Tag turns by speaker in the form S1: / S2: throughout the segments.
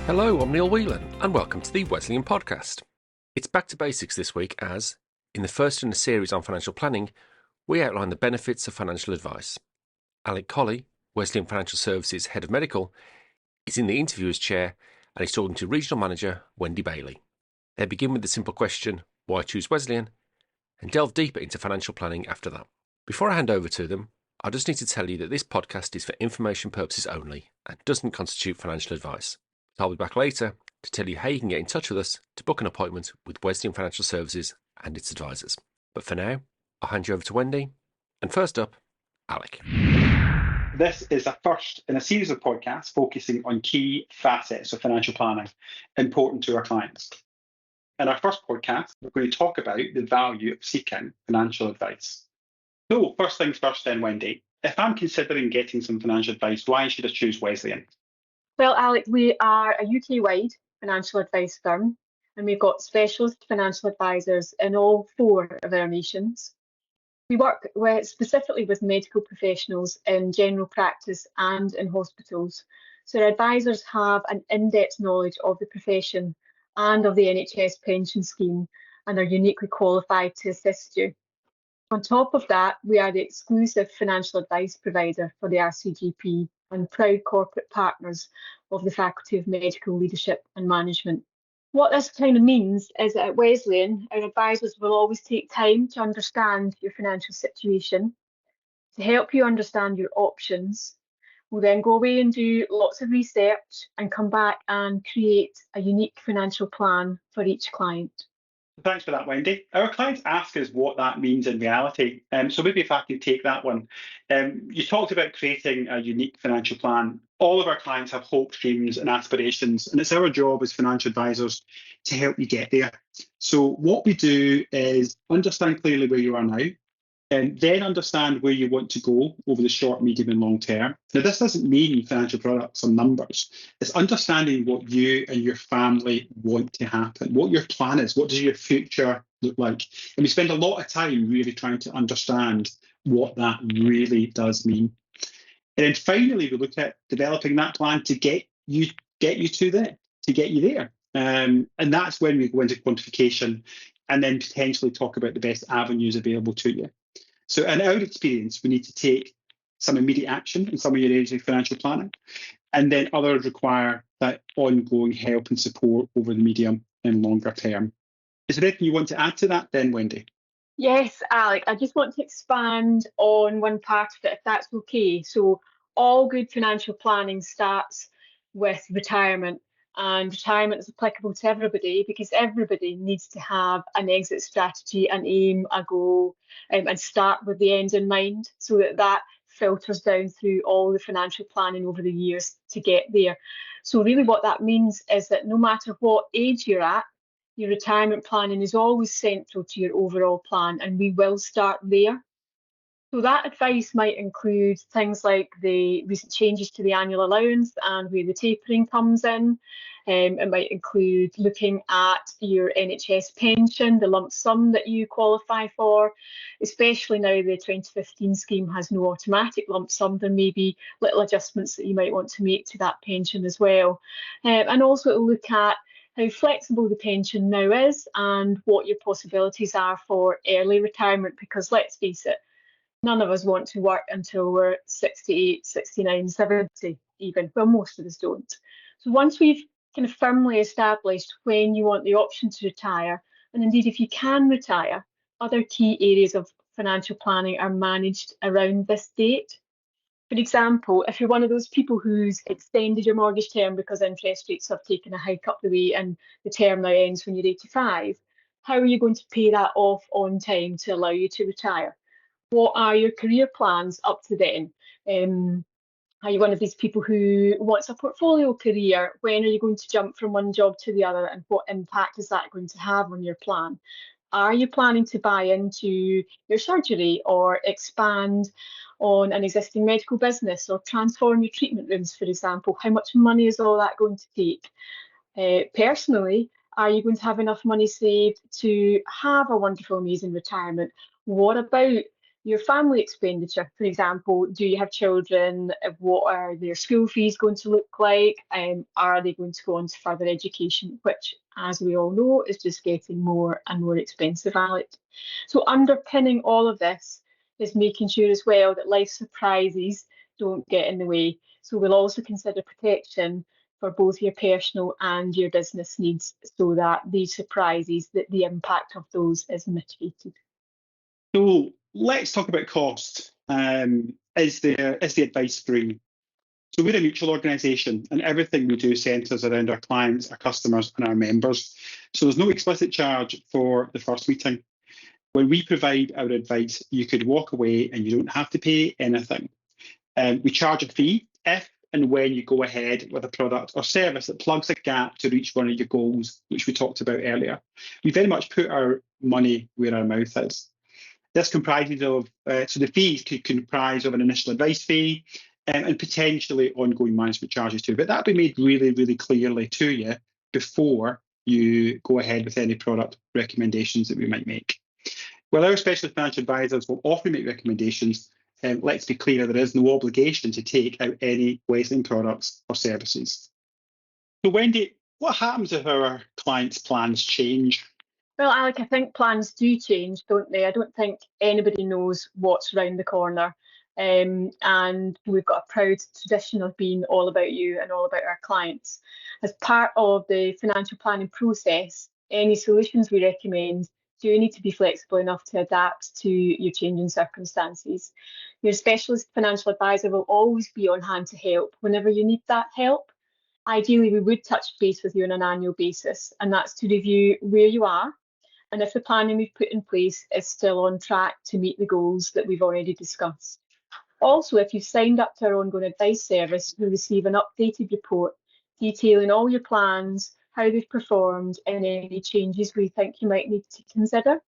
S1: Hello, I'm Neil Whelan, and welcome to the Wesleyan Podcast. It's back to basics this week as, in the first in a series on financial planning, we outline the benefits of financial advice. Alec Collie, Wesleyan Financial Services Head of Medical, is in the interviewer's chair and he's talking to Regional Manager Wendy Baillie. They begin with the simple question, why choose Wesleyan, and delve deeper into financial planning after that. Before I hand over to them, I just need to tell you that this podcast is for information purposes only and doesn't constitute financial advice. I'll be back later to tell you how you can get in touch with us to book an appointment with Wesleyan Financial Services and its advisors. But for now, I'll hand you over to Wendy. And first up, Alec.
S2: This is a first in a series of podcasts focusing on key facets of financial planning important to our clients. In our first podcast, we're going to talk about the value of seeking financial advice. So, first things first then, Wendy. If I'm considering getting some financial advice, why should I choose Wesleyan?
S3: Well, Alec, we are a UK-wide financial advice firm, and we've got specialist financial advisors in all 4 of our nations. We work specifically with medical professionals in general practice and in hospitals. So our advisors have an in-depth knowledge of the profession and of the NHS pension scheme and are uniquely qualified to assist you. On top of that, we are the exclusive financial advice provider for the RCGP and proud corporate partners of the Faculty of Medical Leadership and Management. What this kind of means is that at Wesleyan, our advisors will always take time to understand your financial situation, to help you understand your options. We'll then go away and do lots of research and come back and create a unique financial plan for each client.
S2: Thanks for that, Wendy. Our clients ask us what that means in reality. So maybe if I could take that one. You talked about creating a unique financial plan. All of our clients have hopes, dreams and aspirations, and it's our job as financial advisors to help you get there. So what we do is understand clearly where you are now, and then understand where you want to go over the short, medium and long term. Now, this doesn't mean financial products or numbers. It's understanding what you and your family want to happen, what your plan is, what does your future look like. And we spend a lot of time really trying to understand what that really does mean. And then finally, we look at developing that plan to get you there. And that's when we go into quantification and then potentially talk about the best avenues available to you. So in our experience, we need to take some immediate action in some of your areas of financial planning, and then others require that ongoing help and support over the medium and longer term. Is there anything you want to add to that then, Wendy?
S3: Yes, Alec, I just want to expand on one part of it, if that's okay. So all good financial planning starts with retirement. And retirement is applicable to everybody because everybody needs to have an exit strategy, an aim, a goal, and start with the end in mind so that filters down through all the financial planning over the years to get there. So really what that means is that no matter what age you're at, your retirement planning is always central to your overall plan, and we will start there. So that advice might include things like the recent changes to the annual allowance and where the tapering comes in. It might include looking at your NHS pension, the lump sum that you qualify for, especially now the 2015 scheme has no automatic lump sum. There may be little adjustments that you might want to make to that pension as well. And also look at how flexible the pension now is and what your possibilities are for early retirement, because let's face it, none of us want to work until we're 68, 69, 70 even. Well, most of us don't. So once we've kind of firmly established when you want the option to retire, and indeed if you can retire, other key areas of financial planning are managed around this date. For example, if you're one of those people who's extended your mortgage term because interest rates have taken a hike up the way and the term now ends when you're 85, how are you going to pay that off on time to allow you to retire? What are your career plans up to then? Are you one of these people who wants a portfolio career? When are you going to jump from one job to the other, and what impact is that going to have on your plan? Are you planning to buy into your surgery or expand on an existing medical business or transform your treatment rooms, for example? How much money is all that going to take? Personally, are you going to have enough money saved to have a wonderful, amazing retirement? What about your family expenditure. For example, do you have children? What are their school fees going to look like? Are they going to go on to further education, which, as we all know, is just getting more and more expensive, Alec. So underpinning all of this is making sure as well that life surprises don't get in the way. So we'll also consider protection for both your personal and your business needs so that these surprises, that the impact of those is mitigated.
S2: So let's talk about cost. Is the advice free? So we're a mutual organisation and everything we do centres around our clients, our customers and our members. So there's no explicit charge for the first meeting. When we provide our advice, you could walk away and you don't have to pay anything. We charge a fee if and when you go ahead with a product or service that plugs a gap to reach one of your goals, which we talked about earlier. We very much put our money where our mouth is. This comprises of, so the fees could comprise of an initial advice fee and potentially ongoing management charges too, but that'll be made really, really clearly to you before you go ahead with any product recommendations that we might make. Well, our specialist financial advisors will often make recommendations. Let's be clear, there is no obligation to take out any Wesleyan products or services. So Wendy, what happens if our clients' plans change?
S3: Well, Alec, I think plans do change, don't they? I don't think anybody knows what's around the corner. And we've got a proud tradition of being all about you and all about our clients. As part of the financial planning process, any solutions we recommend do need to be flexible enough to adapt to your changing circumstances. Your specialist financial advisor will always be on hand to help whenever you need that help. Ideally, we would touch base with you on an annual basis, and that's to review where you are and if the planning we've put in place is still on track to meet the goals that we've already discussed. Also, if you've signed up to our ongoing advice service, you'll receive an updated report detailing all your plans, how they've performed, and any changes we think you might need to consider.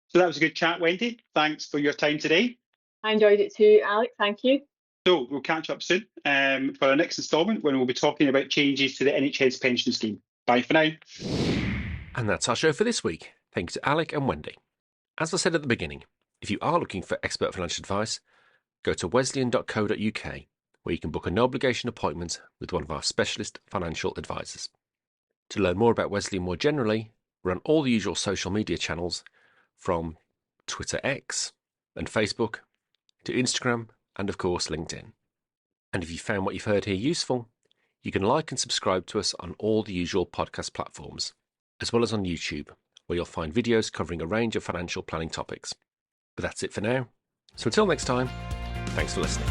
S2: So that was a good chat, Wendy. Thanks for your time today.
S3: I enjoyed it too, Alec. Thank you.
S2: So we'll catch up soon for our next instalment when we'll be talking about changes to the NHS pension scheme. Bye for now.
S1: And that's our show for this week. Thanks to Alec and Wendy. As I said at the beginning, if you are looking for expert financial advice, go to wesleyan.co.uk, where you can book a no-obligation appointment with one of our specialist financial advisors. To learn more about Wesleyan more generally, we're on all the usual social media channels, from Twitter X and Facebook to Instagram and, of course, LinkedIn. And if you found what you've heard here useful, you can like and subscribe to us on all the usual podcast platforms, as well as on YouTube, where you'll find videos covering a range of financial planning topics. But that's it for now. So until next time, thanks for listening.